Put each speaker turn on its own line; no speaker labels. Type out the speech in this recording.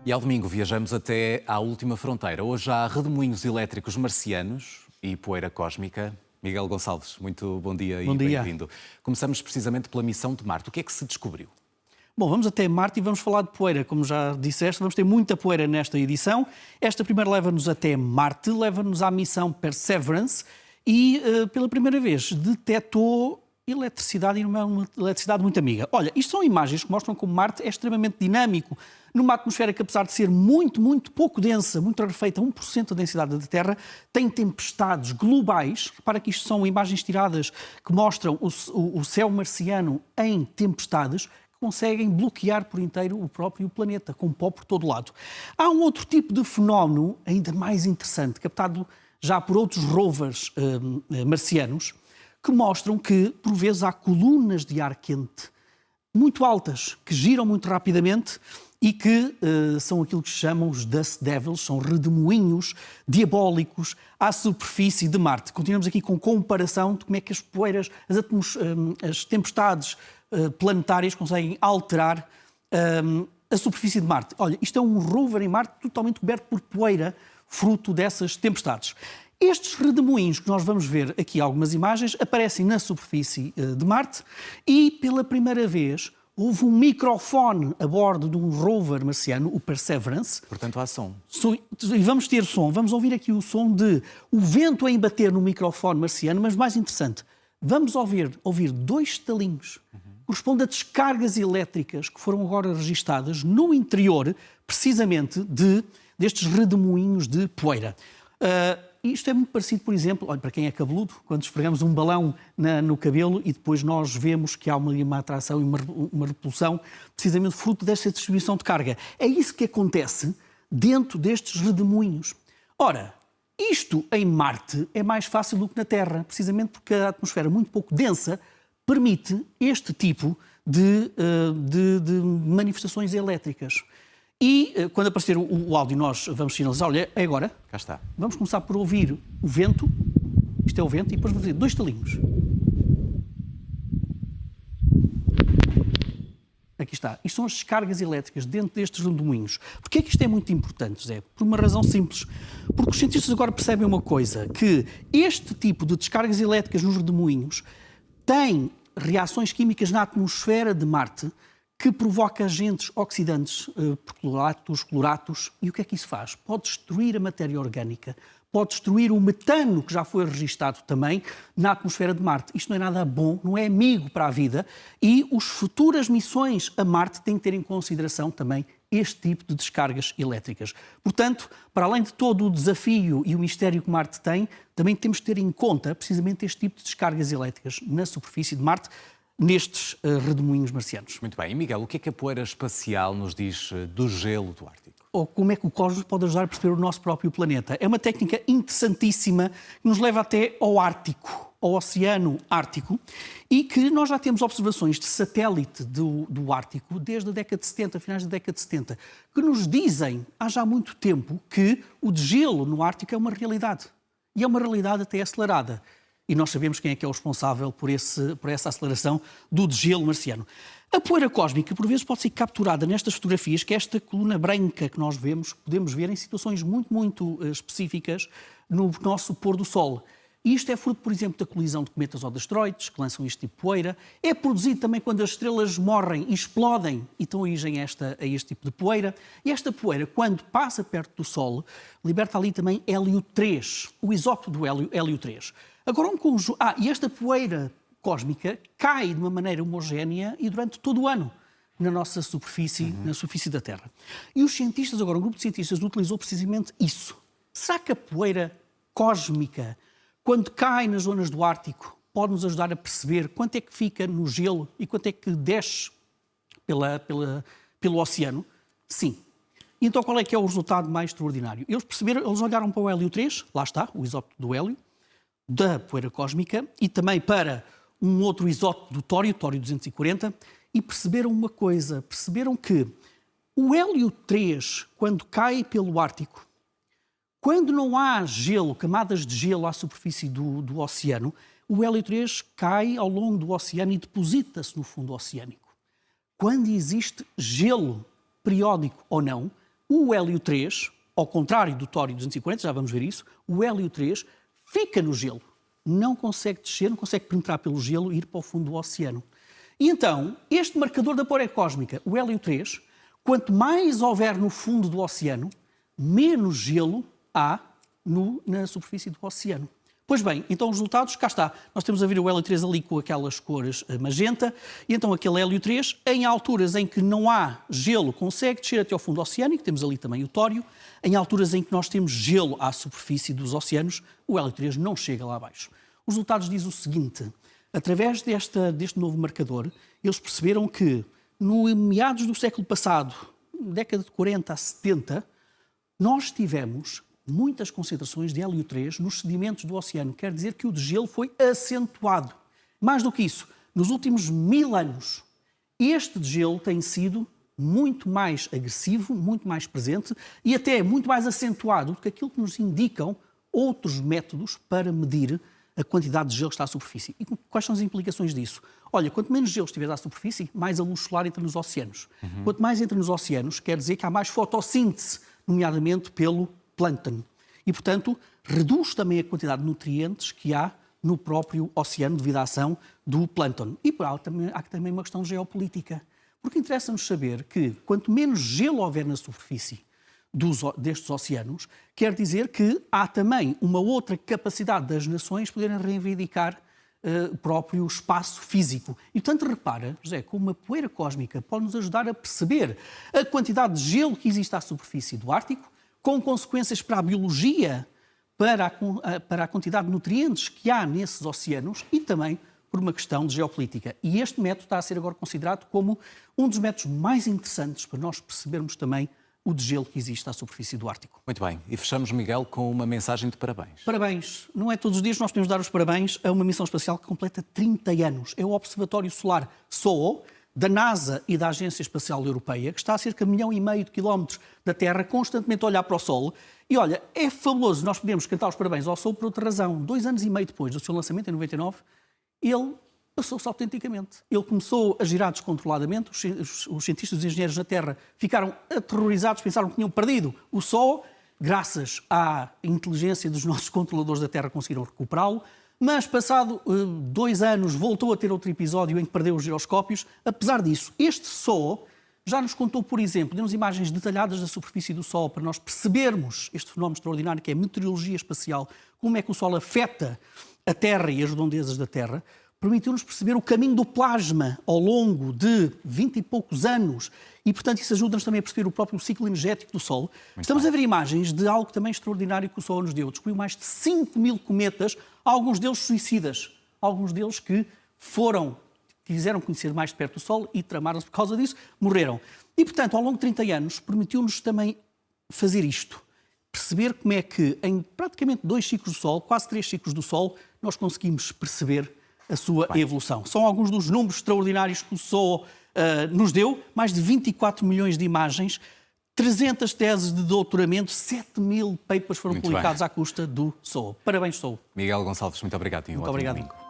E ao domingo viajamos até à última fronteira. Hoje há redemoinhos elétricos marcianos e poeira cósmica. Miguel Gonçalves, muito bom dia e bem-vindo. Começamos precisamente pela missão de Marte. O que é que se descobriu?
Bom, vamos até Marte e vamos falar de poeira. Como já disseste, vamos ter muita poeira nesta edição. Esta primeira leva-nos até Marte, leva-nos à missão Perseverance e, pela primeira vez, detectou eletricidade e uma eletricidade muito amiga. Olha, isto são imagens que mostram como Marte é extremamente dinâmico, numa atmosfera que, apesar de ser muito pouco densa, muito rarefeita, 1% da densidade da Terra, tem tempestades globais. Repara que isto são imagens tiradas que mostram o céu marciano em tempestades, que conseguem bloquear por inteiro o próprio planeta, com pó por todo lado. Há um outro tipo de fenómeno ainda mais interessante, captado já por outros rovers marcianos, que mostram que, por vezes, há colunas de ar quente muito altas, que giram muito rapidamente e que são aquilo que chamam os Dust Devils, são redemoinhos diabólicos à superfície de Marte. Continuamos aqui com comparação de como é que as poeiras, as tempestades planetárias conseguem alterar a superfície de Marte. Olha, isto é um rover em Marte totalmente coberto por poeira, fruto dessas tempestades. Estes redemoinhos que nós vamos ver aqui algumas imagens aparecem na superfície de Marte e, pela primeira vez, houve um microfone a bordo de um rover marciano, o Perseverance.
Portanto, há som.
E vamos ter som. Vamos ouvir aqui o som de o vento a embater no microfone marciano, mas mais interessante, vamos ouvir dois estalinhos. Corresponde a descargas elétricas que foram agora registadas no interior, precisamente, destes redemoinhos de poeira. Isto é muito parecido, por exemplo, olha, para quem é cabeludo, quando esfregamos um balão no cabelo e depois nós vemos que há uma atração e uma repulsão, precisamente fruto desta distribuição de carga. É isso que acontece dentro destes redemoinhos. Ora, isto em Marte é mais fácil do que na Terra, precisamente porque a atmosfera muito pouco densa permite este tipo de manifestações elétricas. E quando aparecer o áudio, nós vamos sinalizar. Olha, é agora.
Cá está.
Vamos começar por ouvir o vento. Isto é o vento. E depois vamos fazer dois estalinhos. Aqui está. Isto são as descargas elétricas dentro destes redemoinhos. Porquê é que isto é muito importante, José? Por uma razão simples. Porque os cientistas agora percebem uma coisa, que este tipo de descargas elétricas nos redemoinhos tem reações químicas na atmosfera de Marte que provoca agentes oxidantes, cloratos. E o que é que isso faz? Pode destruir a matéria orgânica, pode destruir o metano, que já foi registado também na atmosfera de Marte. Isto não é nada bom, não é amigo para a vida e as futuras missões a Marte têm que ter em consideração também este tipo de descargas elétricas. Portanto, para além de todo o desafio e o mistério que Marte tem, também temos de ter em conta precisamente este tipo de descargas elétricas na superfície de Marte, nestes redemoinhos marcianos.
Muito bem. E, Miguel, o que é que a poeira espacial nos diz do gelo do Ártico?
Ou como é que o cosmos pode ajudar a perceber o nosso próprio planeta? É uma técnica interessantíssima que nos leva até ao Ártico, ao Oceano Ártico, e que nós já temos observações de satélite do Ártico desde a década de 70, finais da década de 70, que nos dizem, há já muito tempo, que o degelo no Ártico é uma realidade. E é uma realidade até acelerada. E nós sabemos quem é que é o responsável por essa aceleração do degelo marciano. A poeira cósmica, por vezes, pode ser capturada nestas fotografias, que é esta coluna branca que nós vemos, podemos ver em situações muito específicas no nosso pôr do Sol. E isto é fruto, por exemplo, da colisão de cometas ou de asteroides, que lançam este tipo de poeira. É produzido também quando as estrelas morrem e explodem e dão origem a este tipo de poeira. E esta poeira, quando passa perto do Sol, liberta ali também hélio 3, o isótopo do hélio 3. Agora, e esta poeira cósmica cai de uma maneira homogénea e durante todo o ano na nossa superfície, na superfície da Terra. E os cientistas, agora um grupo de cientistas utilizou precisamente isso. Será que a poeira cósmica, quando cai nas zonas do Ártico, pode nos ajudar a perceber quanto é que fica no gelo e quanto é que desce pelo oceano? Sim. E então qual é que é o resultado mais extraordinário? Eles olharam para o hélio 3, lá está, o isótopo do hélio, da poeira cósmica, e também para um outro isótopo do tório, tório 240, e perceberam uma coisa, perceberam que o hélio 3, quando cai pelo Ártico, quando não há gelo, camadas de gelo à superfície do oceano, o hélio 3 cai ao longo do oceano e deposita-se no fundo oceânico. Quando existe gelo periódico ou não, O hélio 3, ao contrário do tório 240, já vamos ver isso, o hélio 3 fica no gelo, não consegue descer, não consegue penetrar pelo gelo e ir para o fundo do oceano. E então, este marcador da poeira cósmica, o hélio 3, quanto mais houver no fundo do oceano, menos gelo há na superfície do oceano. Pois bem, então os resultados, cá está. Nós temos a ver o hélio 3 ali com aquelas cores magenta, e então aquele hélio 3, em alturas em que não há gelo, consegue descer até ao fundo oceânico, temos ali também o tório. Em alturas em que nós temos gelo à superfície dos oceanos, o hélio 3 não chega lá abaixo. Os resultados dizem o seguinte: através deste novo marcador, eles perceberam que, no meados do século passado, década de 40 a 70, nós tivemos muitas concentrações de hélio 3 nos sedimentos do oceano. Quer dizer que o degelo foi acentuado. Mais do que isso, nos últimos 1000 anos, este degelo tem sido muito mais agressivo, muito mais presente e até muito mais acentuado do que aquilo que nos indicam outros métodos para medir a quantidade de gelo que está à superfície. E quais são as implicações disso? Olha, quanto menos gelo estiver à superfície, mais a luz solar entra nos oceanos. Quanto mais entra nos oceanos, quer dizer que há mais fotossíntese, nomeadamente pelo plâncton. E, portanto, reduz também a quantidade de nutrientes que há no próprio oceano devido à ação do plâncton. E há também uma questão geopolítica. Porque interessa-nos saber que quanto menos gelo houver na superfície destes oceanos, quer dizer que há também uma outra capacidade das nações poderem reivindicar o próprio espaço físico. E, portanto, repara, José, como uma poeira cósmica pode nos ajudar a perceber a quantidade de gelo que existe à superfície do Ártico, com consequências para a biologia, para a quantidade de nutrientes que há nesses oceanos e também por uma questão de geopolítica. E este método está a ser agora considerado como um dos métodos mais interessantes para nós percebermos também o degelo que existe à superfície do Ártico.
Muito bem. E fechamos, Miguel, com uma mensagem de parabéns.
Parabéns. Não é todos os dias que nós podemos dar os parabéns a uma missão espacial que completa 30 anos. É o Observatório Solar SOO, da NASA e da Agência Espacial Europeia, que está a cerca de 1,5 milhão de quilómetros da Terra, constantemente a olhar para o Sol. E olha, é fabuloso, nós podemos cantar os parabéns ao Sol por outra razão. 2 anos e meio depois do seu lançamento, em 99, ele passou-se autenticamente. Ele começou a girar descontroladamente, os cientistas e engenheiros na Terra ficaram aterrorizados, pensaram que tinham perdido o Sol. Graças à inteligência dos nossos controladores da Terra conseguiram recuperá-lo. Mas, passado 2 anos, voltou a ter outro episódio em que perdeu os giroscópios. Apesar disso, este SOO já nos contou, por exemplo, deu-nos imagens detalhadas da superfície do Sol para nós percebermos este fenómeno extraordinário que é a meteorologia espacial, como é que o Sol afeta a Terra e as redondezas da Terra. Permitiu-nos perceber o caminho do plasma ao longo de 20 e poucos anos e, portanto, isso ajuda-nos também a perceber o próprio ciclo energético do Sol. Estamos a ver imagens de algo também extraordinário que o Sol nos deu. Descobriu mais de 5.000 cometas, alguns deles suicidas, alguns deles que quiseram conhecer mais de perto do Sol e tramaram-se por causa disso, morreram. E, portanto, ao longo de 30 anos, permitiu-nos também fazer isto. Perceber como é que, em praticamente 2 ciclos do Sol, quase 3 ciclos do Sol, nós conseguimos perceber a sua evolução. São alguns dos números extraordinários que o SOO nos deu, mais de 24 milhões de imagens, 300 teses de doutoramento, 7.000 papers foram publicados à custa do SOO. Parabéns, SOO.
Miguel Gonçalves, muito obrigado.
Muito obrigado.